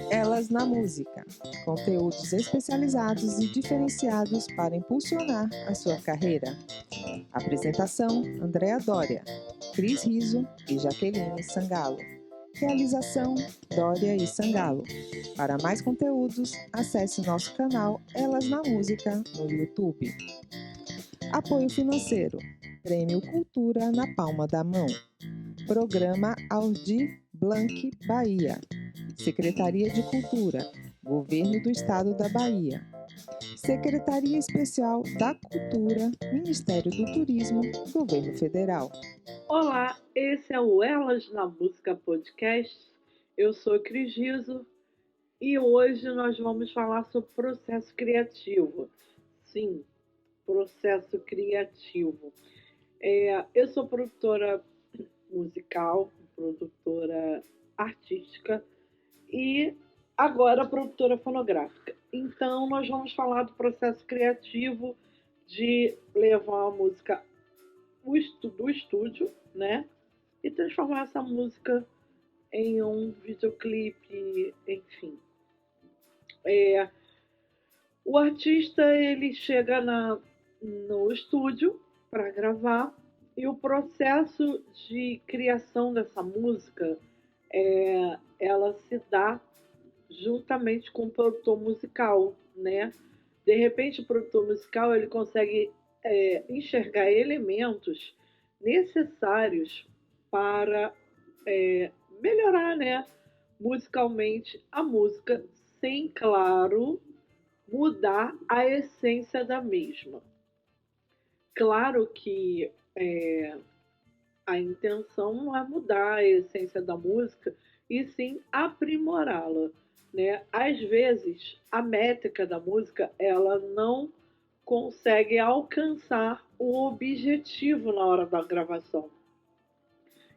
Elas na Música. Conteúdos especializados e diferenciados para impulsionar a sua carreira. Apresentação: Andréa Dória, Cris Riso e Jaqueline Sangalo. Realização: Dória e Sangalo. Para mais conteúdos, acesse nosso canal Elas na Música no YouTube. Apoio financeiro: Prêmio Cultura na Palma da Mão. Programa Aldir Blanc Bahia. Secretaria de Cultura, Governo do Estado da Bahia. Secretaria Especial da Cultura, Ministério do Turismo, Governo Federal. Olá, esse é o Elas na Música Podcast. Eu sou Cris Riso e hoje nós vamos falar sobre processo criativo. Sim, processo criativo. Eu sou produtora musical, produtora artística e agora produtora fonográfica. Então nós vamos falar do processo criativo de levar a música do estúdio, né? E transformar essa música em um videoclipe, enfim. O artista ele chega no estúdio para gravar e o processo de criação dessa música ela se dá juntamente com o produtor musical, né? De repente o produtor musical ele consegue enxergar elementos necessários para melhorar, né, musicalmente a música, sem, claro, mudar a essência da mesma. Claro que a intenção não é mudar a essência da música, e sim aprimorá-la, né? Às vezes, a métrica da música ela não consegue alcançar o objetivo na hora da gravação.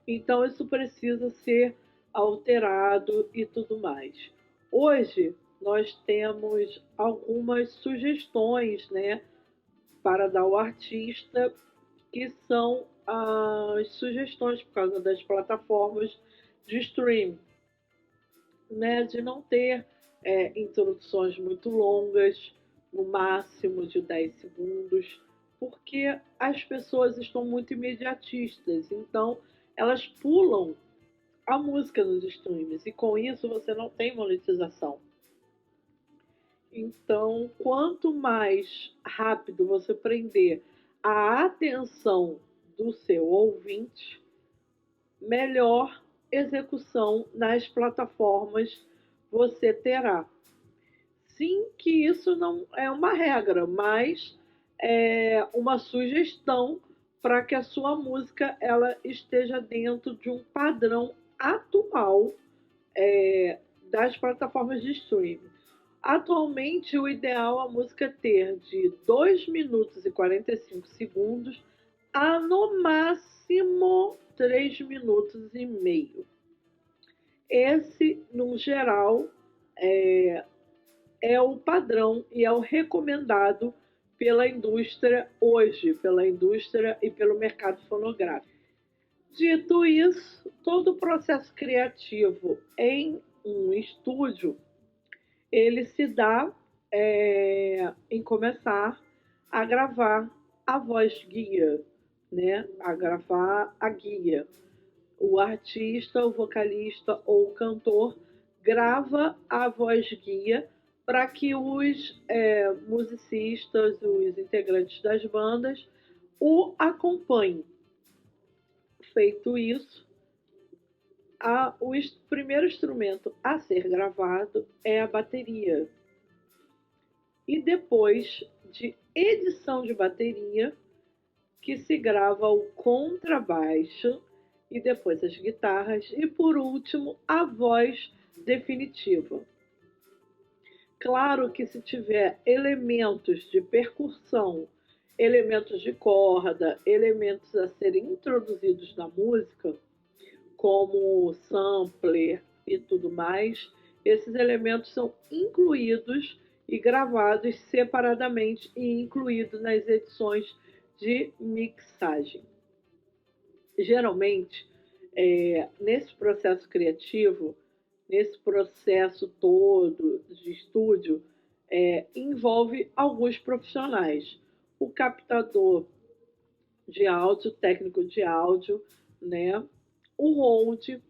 Então, isso precisa ser alterado e tudo mais. Hoje, nós temos algumas sugestões, né, para dar ao artista, que são as sugestões por causa das plataformas de stream, né, de não ter introduções muito longas, no máximo de 10 segundos, porque as pessoas estão muito imediatistas, então elas pulam a música nos streams e com isso você não tem monetização. Então, quanto mais rápido você prender a atenção do seu ouvinte, melhor execução nas plataformas você terá. Sim, que isso não é uma regra, mas é uma sugestão para que a sua música ela esteja dentro de um padrão atual das plataformas de streaming. Atualmente, o ideal é a música ter de 2 minutos e 45 segundos a, no máximo, 3 minutos e meio. Esse, no geral, é o padrão e é o recomendado pela indústria hoje, pela indústria e pelo mercado fonográfico. Dito isso, todo o processo criativo em um estúdio, ele se dá em começar a gravar a voz guia, né? A gravar a guia. O artista, o vocalista ou o cantor grava a voz guia para que os musicistas, os integrantes das bandas, o acompanhem. Feito isso, o primeiro instrumento a ser gravado é a bateria. E depois de edição de bateria, que se grava o contrabaixo e depois as guitarras e, por último, a voz definitiva. Claro que se tiver elementos de percussão, elementos de corda, elementos a serem introduzidos na música, como sampler e tudo mais, esses elementos são incluídos e gravados separadamente e incluídos nas edições de mixagem. Geralmente, nesse processo criativo, nesse processo todo de estúdio, envolve alguns profissionais. O captador de áudio, técnico de áudio, né? O hold,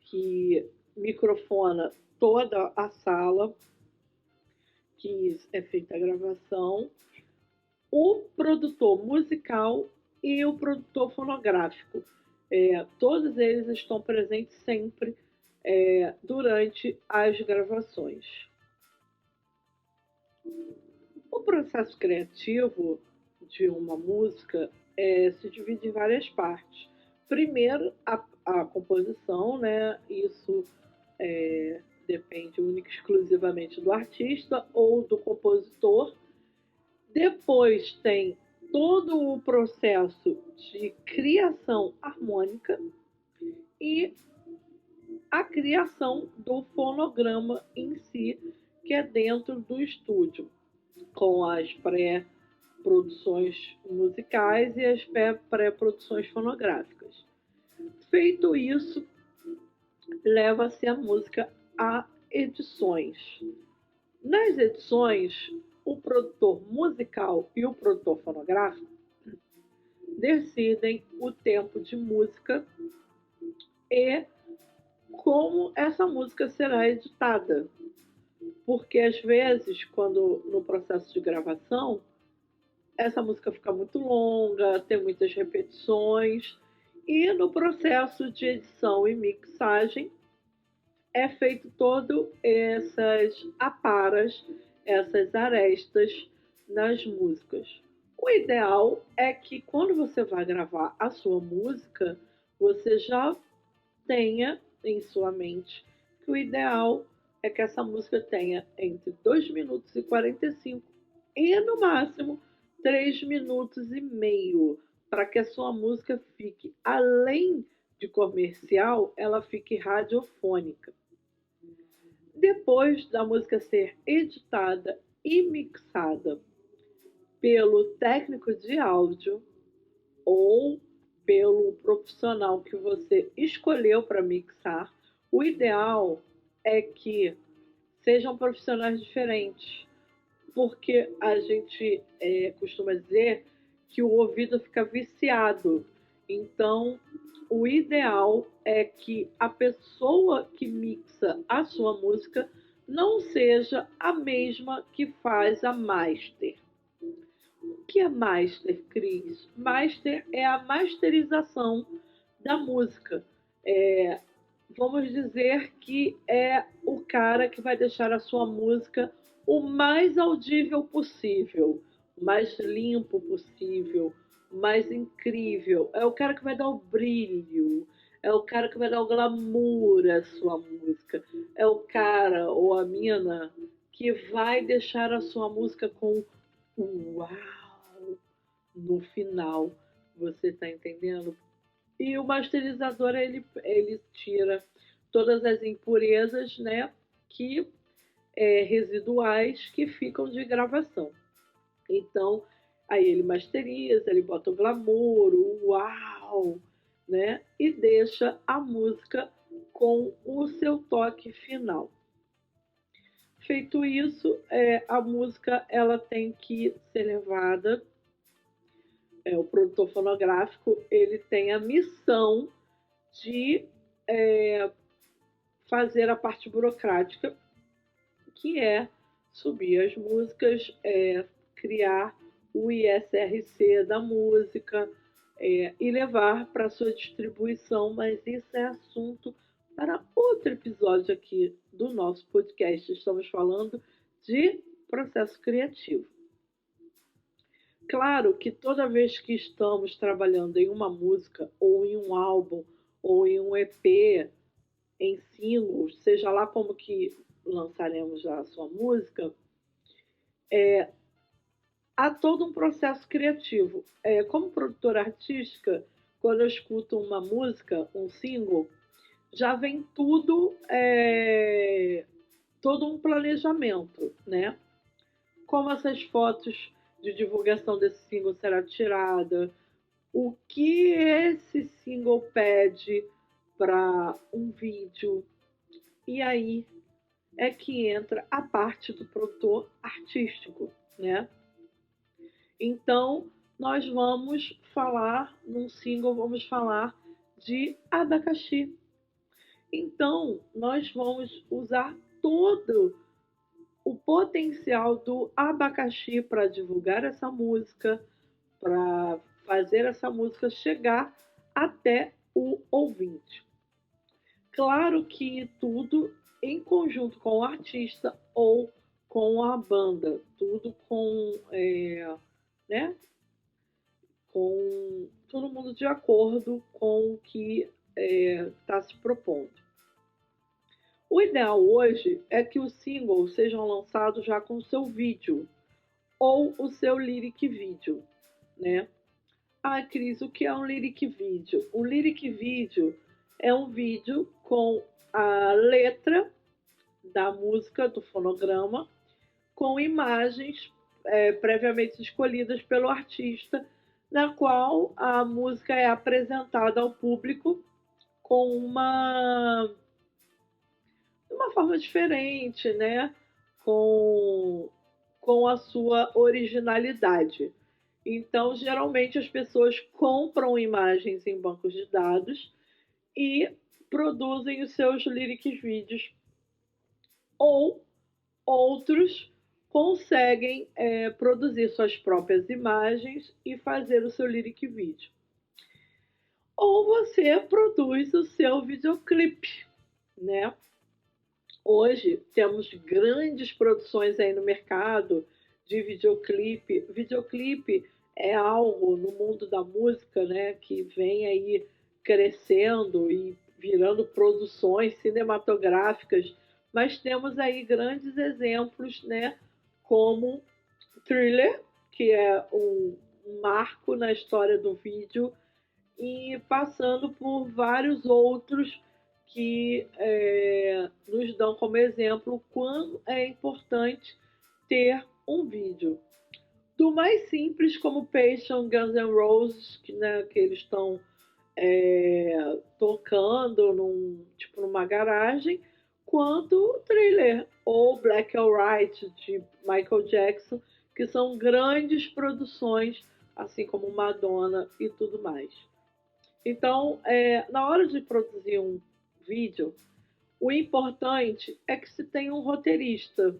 que microfona toda a sala que é feita a gravação, o produtor musical e o produtor fonográfico. Todos eles estão presentes sempre durante as gravações. O processo criativo de uma música se divide em várias partes. Primeiro, a composição, né? Isso depende única e exclusivamente do artista ou do compositor. Depois tem todo o processo de criação harmônica e a criação do fonograma em si, que é dentro do estúdio, com as pré-produções musicais e as pré-produções fonográficas. Feito isso, leva-se a música a edições. Nas edições, o produtor musical e o produtor fonográfico decidem o tempo de música e como essa música será editada. Porque às vezes, quando no processo de gravação, essa música fica muito longa, tem muitas repetições, e no processo de edição e mixagem é feito todo essas aparas, essas arestas nas músicas. O ideal é que quando você vai gravar a sua música, você já tenha em sua mente que o ideal é que essa música tenha entre 2 minutos e 45 e no máximo 3 minutos e meio, para que a sua música fique, além de comercial, ela fique radiofônica. Depois da música ser editada e mixada pelo técnico de áudio ou pelo profissional que você escolheu para mixar, o ideal é que sejam profissionais diferentes, porque a gente costuma dizer que o ouvido fica viciado. Então, o ideal é que a pessoa que mixa a sua música não seja a mesma que faz a master. O que é master, Cris? Master é a masterização da música. Vamos dizer que é o cara que vai deixar a sua música o mais audível possível, o mais limpo possível, o mais incrível. É o cara que vai dar o brilho, é o cara que vai dar o glamour à sua música, é o cara ou a mina que vai deixar a sua música com uau no final. Você está entendendo? E o masterizador, ele tira todas as impurezas, né, residuais que ficam de gravação. Então, aí ele masteriza, ele bota o glamour, o uau, né, e deixa a música com o seu toque final. Feito isso, a música ela tem que ser levada. O produtor fonográfico ele tem a missão de fazer a parte burocrática, que é subir as músicas, criar o ISRC da música e levar para sua distribuição, mas isso é assunto para outro episódio aqui do nosso podcast. Estamos falando de processo criativo. Claro que toda vez que estamos trabalhando em uma música, ou em um álbum, ou em um EP, em single, seja lá como que lançaremos a sua música, há todo um processo criativo. Como produtora artística, quando eu escuto uma música, um single, já vem tudo, todo um planejamento, né? Como essas fotos de divulgação desse single será tirada, o que esse single pede para um vídeo. E aí é que entra a parte do produtor artístico, né? Então, nós vamos falar, num single, vamos falar de abacaxi. Então, nós vamos usar todo o potencial do abacaxi para divulgar essa música, para fazer essa música chegar até o ouvinte. Claro que tudo em conjunto com o artista ou com a banda, tudo né, com todo mundo de acordo com o que está se propondo. O ideal hoje é que os singles sejam lançados já com o seu vídeo ou o seu lyric video, né? Ah, Cris, o que é um lyric video? O lyric video é um vídeo com a letra da música, do fonograma, com imagens previamente escolhidas pelo artista, na qual a música é apresentada ao público com uma forma diferente, né? Com a sua originalidade. Então, geralmente as pessoas compram imagens em bancos de dados e produzem os seus lyric vídeos, ou outros conseguem produzir suas próprias imagens e fazer o seu lyric vídeo. Ou você produz o seu videoclipe, né? Hoje temos grandes produções aí no mercado de videoclipe. Videoclipe é algo no mundo da música, né, que vem aí crescendo e virando produções cinematográficas, mas temos aí grandes exemplos, né, como Thriller, que é um marco na história do vídeo, e passando por vários outros que nos dão como exemplo quando é importante ter um vídeo. Do mais simples, como Passion, Guns N' Roses, que eles estão tocando numa garagem, quanto o Thriller ou Black or White de Michael Jackson, que são grandes produções, assim como Madonna e tudo mais. Então, na hora de produzir um vídeo, o importante é que se tenha um roteirista.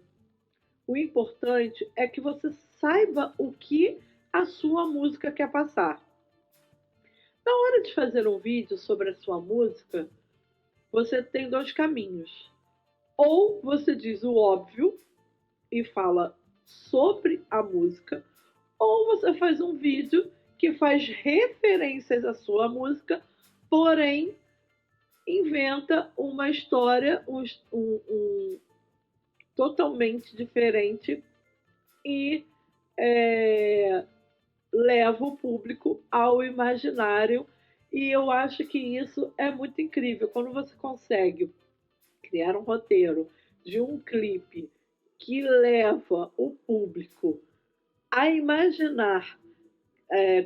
O importante é que você saiba o que a sua música quer passar. Na hora de fazer um vídeo sobre a sua música, você tem dois caminhos. Ou você diz o óbvio e fala sobre a música, ou você faz um vídeo que faz referências à sua música, porém inventa uma história totalmente diferente e leva o público ao imaginário. E eu acho que isso é muito incrível. Quando você consegue criar um roteiro de um clipe que leva o público a imaginar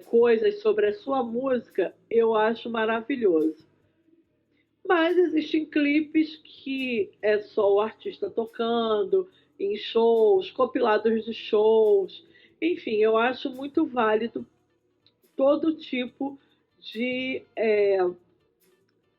coisas sobre a sua música, eu acho maravilhoso. Mas existem clipes que é só o artista tocando, em shows, compilados de shows. Enfim, eu acho muito válido todo tipo de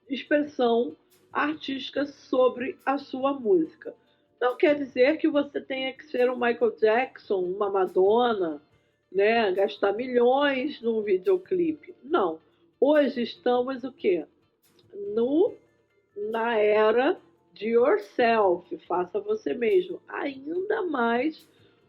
expressão artística sobre a sua música. Não quer dizer que você tenha que ser um Michael Jackson, uma Madonna, né? Gastar milhões num videoclipe. Não. Hoje estamos o quê? Na era de yourself, faça você mesmo. Ainda mais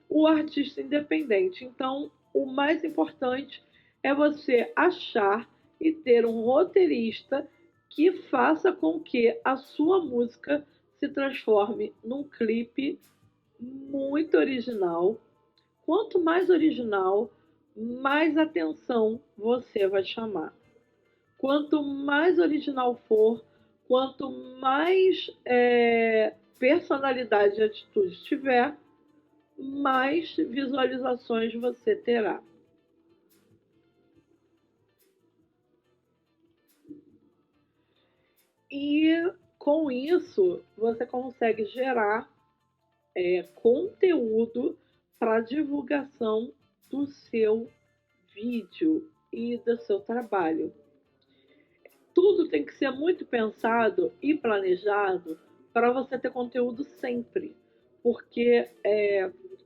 o artista independente. Então, o mais importante é você achar e ter um roteirista que faça com que a sua música se transforme num clipe muito original. Quanto mais original, mais atenção você vai chamar. Quanto mais original for, quanto mais personalidade e atitude tiver, mais visualizações você terá. E com isso, você consegue gerar conteúdo para divulgação do seu vídeo e do seu trabalho. Tudo tem que ser muito pensado e planejado para você ter conteúdo sempre, porque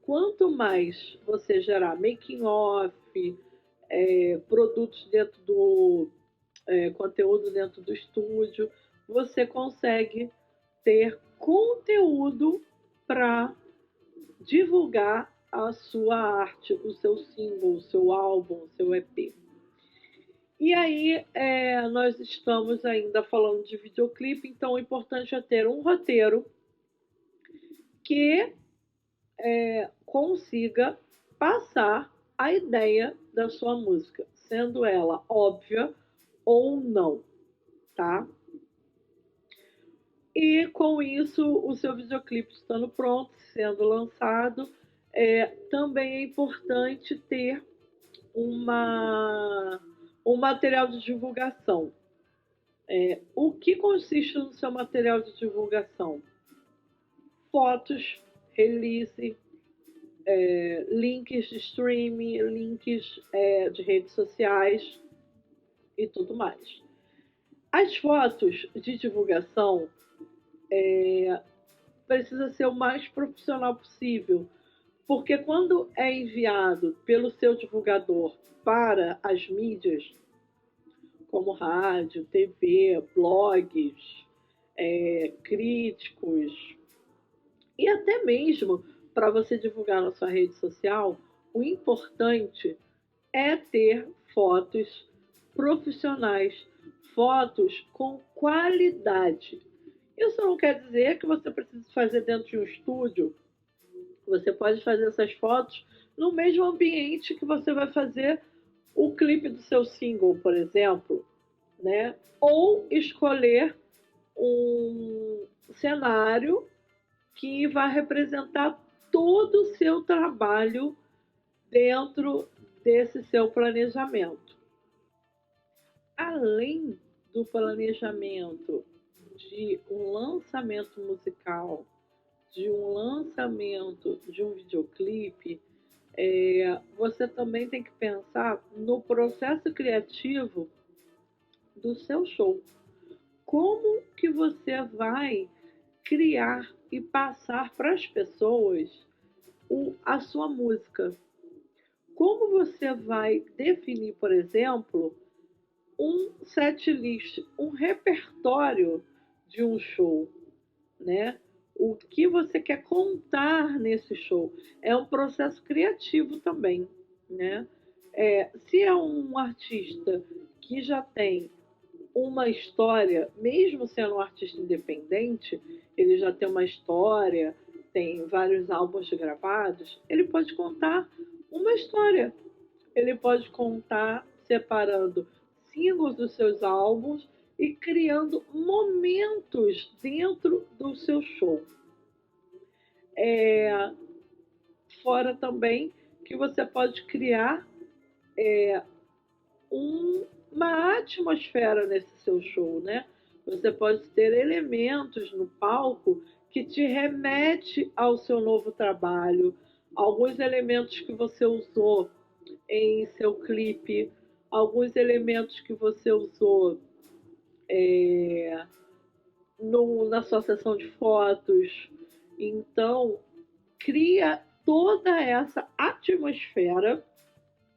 quanto mais você gerar making off, produtos dentro do conteúdo dentro do estúdio, você consegue ter conteúdo para divulgar a sua arte, o seu single, o seu álbum, o seu EP. E aí, nós estamos ainda falando de videoclipe, então o importante é ter um roteiro que consiga passar a ideia da sua música, sendo ela óbvia ou não, tá? E com isso, o seu videoclipe estando pronto, sendo lançado, também é importante ter um material de divulgação. O que consiste no seu material de divulgação? Fotos, release, links de streaming, links de redes sociais e tudo mais. As fotos de divulgação precisa ser o mais profissional possível, porque quando é enviado pelo seu divulgador para as mídias, como rádio, TV, blogs, críticos, e até mesmo para você divulgar na sua rede social, o importante é ter fotos profissionais, fotos com qualidade. Isso não quer dizer que você precisa fazer dentro de um estúdio. Você pode fazer essas fotos no mesmo ambiente que você vai fazer o clipe do seu single, por exemplo, né? Ou escolher um cenário que vai representar todo o seu trabalho dentro desse seu planejamento. Além do planejamento de um lançamento musical, de um lançamento de um videoclipe, você também tem que pensar no processo criativo do seu show. Como que você vai criar e passar para as pessoas a sua música? Como você vai definir, por exemplo, um set list, um repertório de um show, né? O que você quer contar nesse show é um processo criativo também, né? Se é um artista que já tem uma história, mesmo sendo um artista independente, ele já tem uma história, tem vários álbuns gravados, ele pode contar uma história. Ele pode contar separando singles dos seus álbuns e criando momentos dentro do seu show. Fora também que você pode criar uma atmosfera nesse seu show, né? Você pode ter elementos no palco que te remete ao seu novo trabalho, alguns elementos que você usou em seu clipe, alguns elementos que você usou na sua sessão de fotos. Então, cria toda essa atmosfera,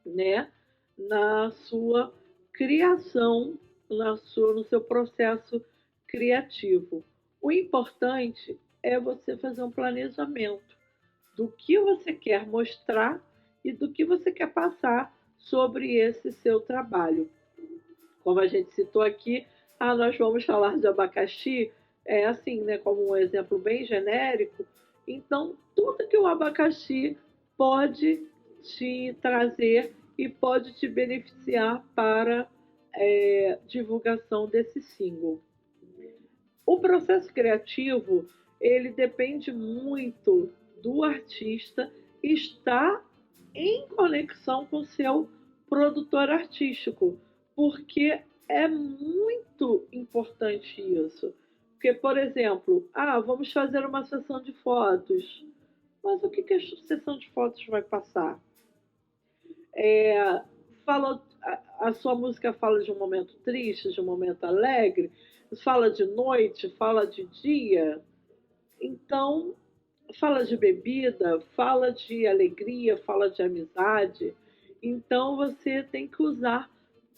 né, na sua criação, no seu processo criativo. O importante é você fazer um planejamento do que você quer mostrar e do que você quer passar sobre esse seu trabalho. Como a gente citou aqui, nós vamos falar de abacaxi, assim, né, como um exemplo bem genérico. Então, tudo que o abacaxi pode te trazer e pode te beneficiar para divulgação desse single. O processo criativo, ele depende muito do artista está em conexão com o seu produtor artístico, porque é muito importante isso. Porque, por exemplo, vamos fazer uma sessão de fotos. Mas o que, que a sessão de fotos vai passar? É, a sua música fala de um momento triste, de um momento alegre, fala de noite, fala de dia. Então, fala de bebida, fala de alegria, fala de amizade. Então, você tem que usar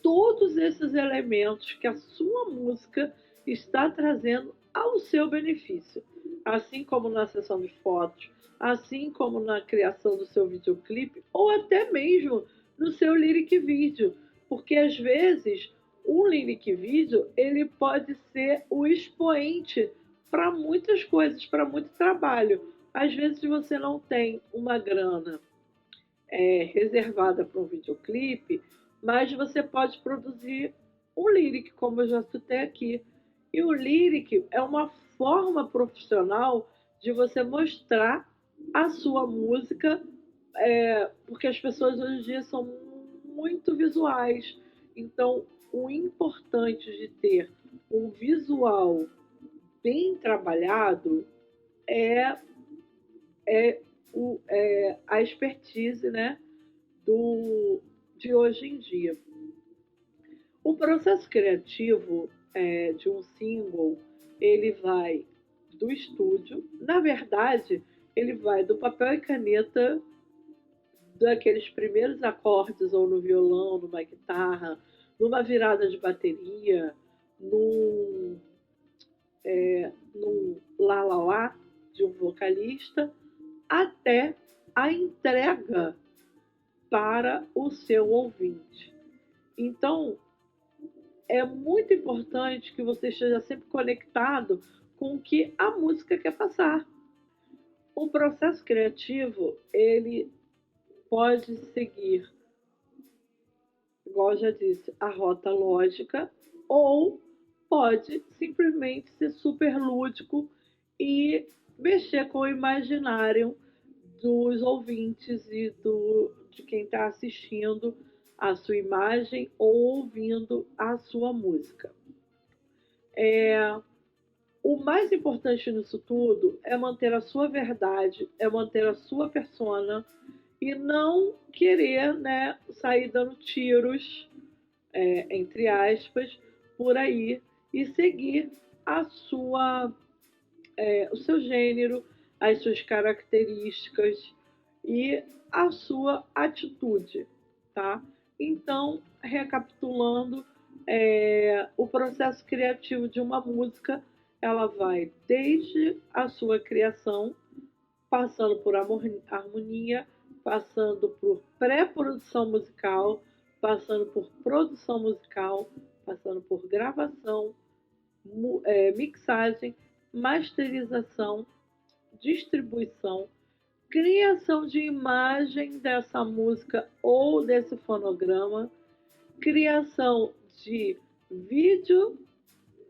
todos esses elementos que a sua música está trazendo ao seu benefício. Assim como na sessão de fotos, assim como na criação do seu videoclipe, ou até mesmo no seu lyric vídeo. Porque às vezes um lyric vídeo ele pode ser o expoente para muitas coisas, para muito trabalho. Às vezes você não tem uma grana reservada para um videoclipe, mas você pode produzir um lyric, como eu já citei aqui. E o lyric é uma forma profissional de você mostrar a sua música, porque as pessoas hoje em dia são muito visuais. Então, o importante de ter um visual bem trabalhado é, a expertise, né, de hoje em dia. O processo criativo de um single, ele vai do estúdio, na verdade, ele vai do papel e caneta, daqueles primeiros acordes, ou no violão, numa guitarra, numa virada de bateria, num lá lá lá de um vocalista, até a entrega para o seu ouvinte. Então, é muito importante que você esteja sempre conectado com o que a música quer passar. O processo criativo, ele pode seguir, igual eu já disse, a rota lógica, ou pode simplesmente ser super lúdico e mexer com o imaginário dos ouvintes e de quem está assistindo a sua imagem ou ouvindo a sua música. O mais importante nisso tudo é manter a sua verdade, é manter a sua persona e não querer, né, sair dando tiros, entre aspas, por aí e seguir o seu gênero, as suas características e a sua atitude, tá? Então, recapitulando, o processo criativo de uma música, ela vai desde a sua criação, passando por harmonia, passando por pré-produção musical, passando por produção musical, passando por gravação, mixagem, masterização, distribuição, criação de imagem dessa música ou desse fonograma, criação de vídeo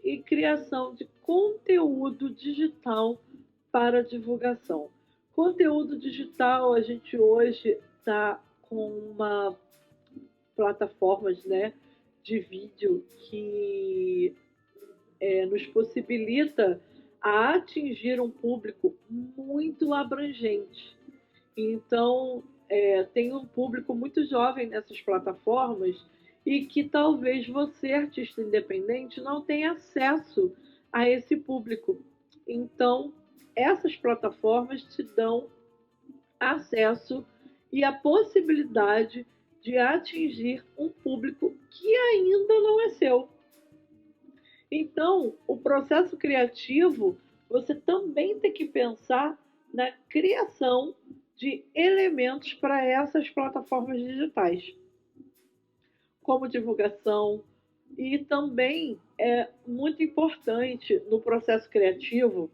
e criação de conteúdo digital para divulgação. Conteúdo digital, a gente hoje está com uma plataformas, né, de vídeo que nos possibilita a atingir um público muito abrangente. Então, tem um público muito jovem nessas plataformas e que talvez você, artista independente, não tenha acesso a esse público. Então, essas plataformas te dão acesso e a possibilidade de atingir um público que ainda não é seu. Então, o processo criativo, você também tem que pensar na criação de elementos para essas plataformas digitais, como divulgação. E também é muito importante no processo criativo,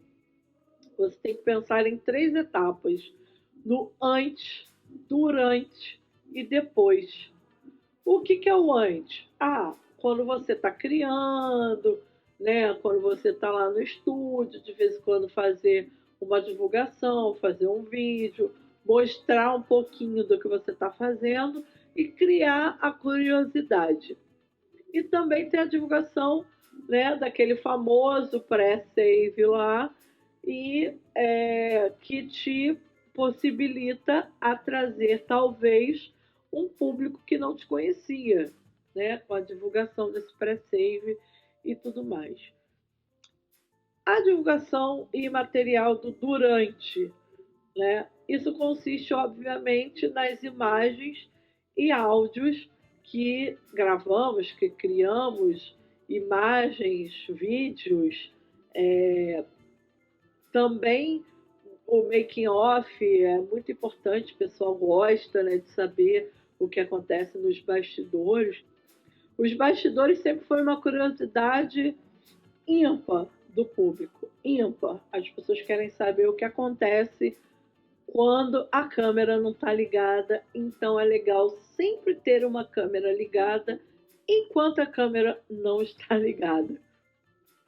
você tem que pensar em 3 etapas: no antes, durante e depois. O que é o antes? Quando você está criando, né? Quando você está lá no estúdio, de vez em quando fazer uma divulgação, fazer um vídeo, mostrar um pouquinho do que você está fazendo e criar a curiosidade. E também tem a divulgação, né, daquele famoso pré-save lá, e que te possibilita a trazer talvez um público que não te conhecia, né, com a divulgação desse pré-save e tudo mais. A divulgação e material do durante, né? Isso consiste, obviamente, nas imagens e áudios que gravamos, que criamos, imagens, vídeos, também o making off é muito importante, o pessoal gosta, né, de saber o que acontece nos bastidores. Os bastidores sempre foi uma curiosidade ímpar do público, ímpar. As pessoas querem saber o que acontece quando a câmera não está ligada, então é legal sempre ter uma câmera ligada enquanto a câmera não está ligada.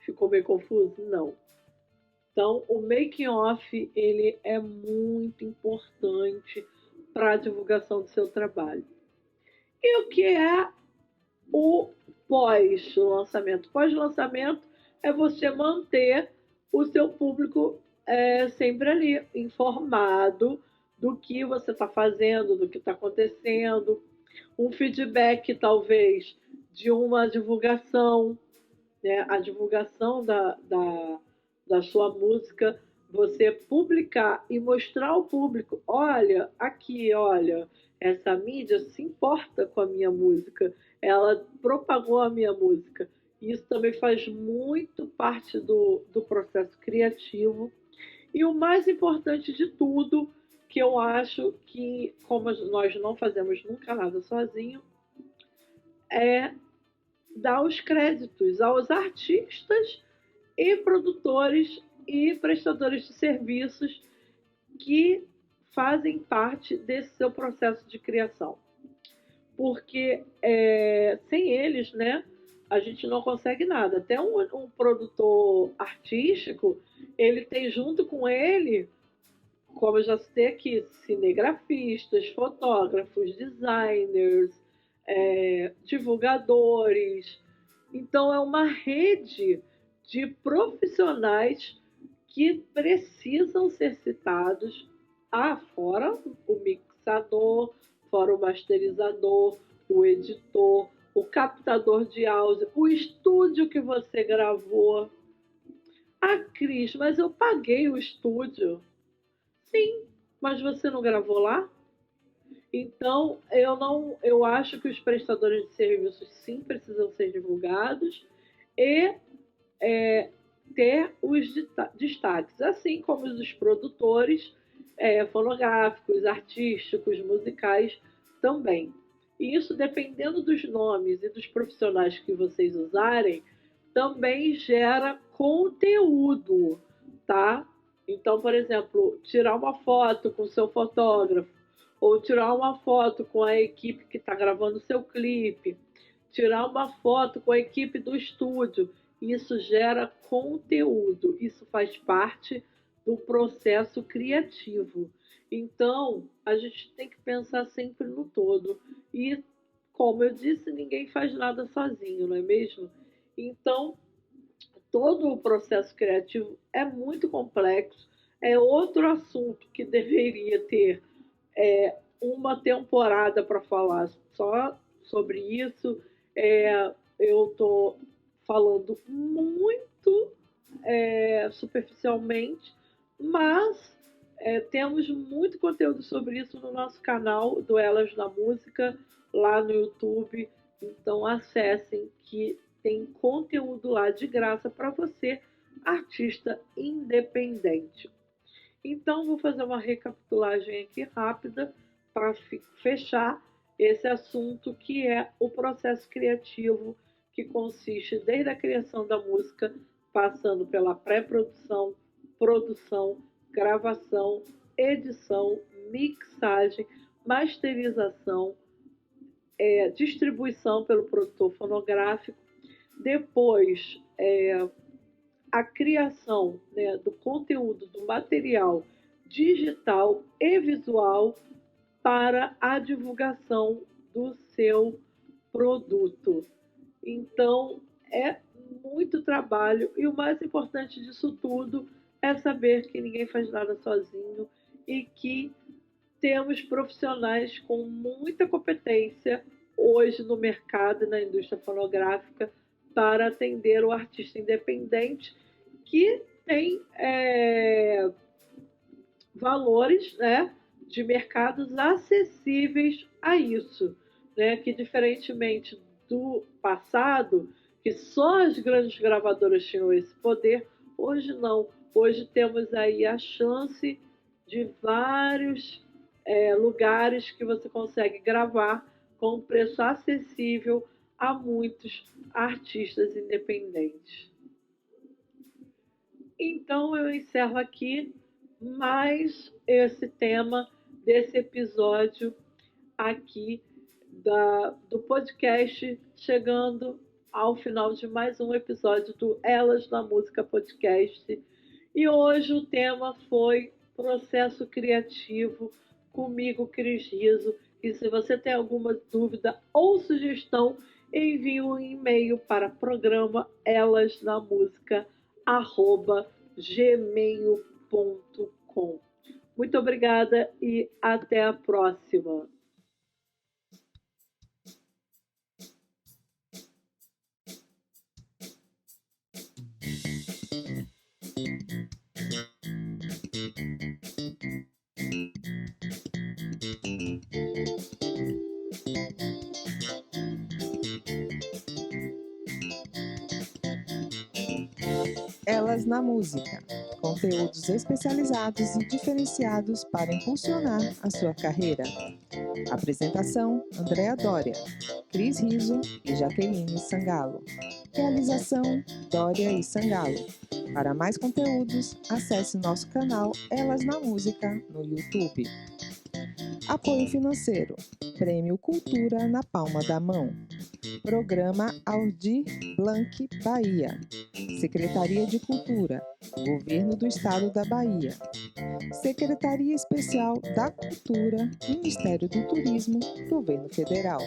Ficou meio confuso? Não. Então, o making off ele é muito importante para a divulgação do seu trabalho. E o que é o pós-lançamento? Pós-lançamento é você manter o seu público sempre ali, informado do que você está fazendo, do que está acontecendo, um feedback talvez de uma divulgação, né? A divulgação da sua música, você publicar e mostrar ao público, olha, aqui, olha, essa mídia se importa com a minha música, ela propagou a minha música. Isso também faz muito parte do processo criativo. E o mais importante de tudo, que eu acho que, como nós não fazemos nunca nada sozinho, é dar os créditos aos artistas e produtores e prestadores de serviços que fazem parte desse seu processo de criação. Porque sem eles, né, a gente não consegue nada. Até um produtor artístico, ele tem junto com ele, como eu já citei aqui, cinegrafistas, fotógrafos, designers, divulgadores. Então, é uma rede de profissionais que precisam ser citados, fora o mixador, fora o masterizador, o editor, o captador de áudio, o estúdio que você gravou. Cris, mas eu paguei o estúdio. Sim, mas você não gravou lá? Então, eu acho que os prestadores de serviços sim precisam ser divulgados e ter os destaques, assim como os produtores fonográficos, artísticos, musicais também. E isso, dependendo dos nomes e dos profissionais que vocês usarem, também gera conteúdo, tá? Então, por exemplo, tirar uma foto com o seu fotógrafo, ou tirar uma foto com a equipe que está gravando o seu clipe, tirar uma foto com a equipe do estúdio. Isso gera conteúdo, isso faz parte do processo criativo. Então, a gente tem que pensar sempre no todo. E, como eu disse, ninguém faz nada sozinho, não é mesmo? Então, todo o processo criativo é muito complexo, é outro assunto que deveria ter uma temporada para falar só sobre isso. Eu estou falando muito superficialmente, mas temos muito conteúdo sobre isso no nosso canal do Elas na Música, lá no YouTube. Então acessem que tem conteúdo lá de graça para você, artista independente. Então vou fazer uma recapitulagem aqui rápida para fechar esse assunto, que é o processo criativo, que consiste desde a criação da música, passando pela pré-produção, produção, gravação, edição, mixagem, masterização, distribuição pelo produtor fonográfico, depois a criação, né, do conteúdo, do material digital e visual para a divulgação do seu produto. Então, é muito trabalho e o mais importante disso tudo é saber que ninguém faz nada sozinho e que temos profissionais com muita competência hoje no mercado e na indústria fonográfica para atender o artista independente que tem valores, né, de mercados acessíveis a isso, né, que diferentemente do passado, que só as grandes gravadoras tinham esse poder, hoje não. Hoje temos aí a chance de vários lugares que você consegue gravar com um preço acessível a muitos artistas independentes. Então eu encerro aqui mais esse tema desse episódio aqui do podcast, chegando ao final de mais um episódio do Elas na Música Podcast. E hoje o tema foi processo criativo comigo, Cris Riso. E se você tem alguma dúvida ou sugestão, envie um e-mail para programa elasnamusica@gmail.com. Muito obrigada e até a próxima. Elas na Música. Conteúdos especializados e diferenciados para impulsionar a sua carreira. Apresentação: Andréa Dória, Cris Riso e Jaqueline Sangalo. Realização: Dória e Sangalo. Para mais conteúdos, acesse nosso canal Elas na Música no YouTube. Apoio financeiro: Prêmio Cultura na Palma da Mão. Programa Aldir Blanc Bahia. Secretaria de Cultura, Governo do Estado da Bahia. Secretaria Especial da Cultura, Ministério do Turismo, Governo Federal.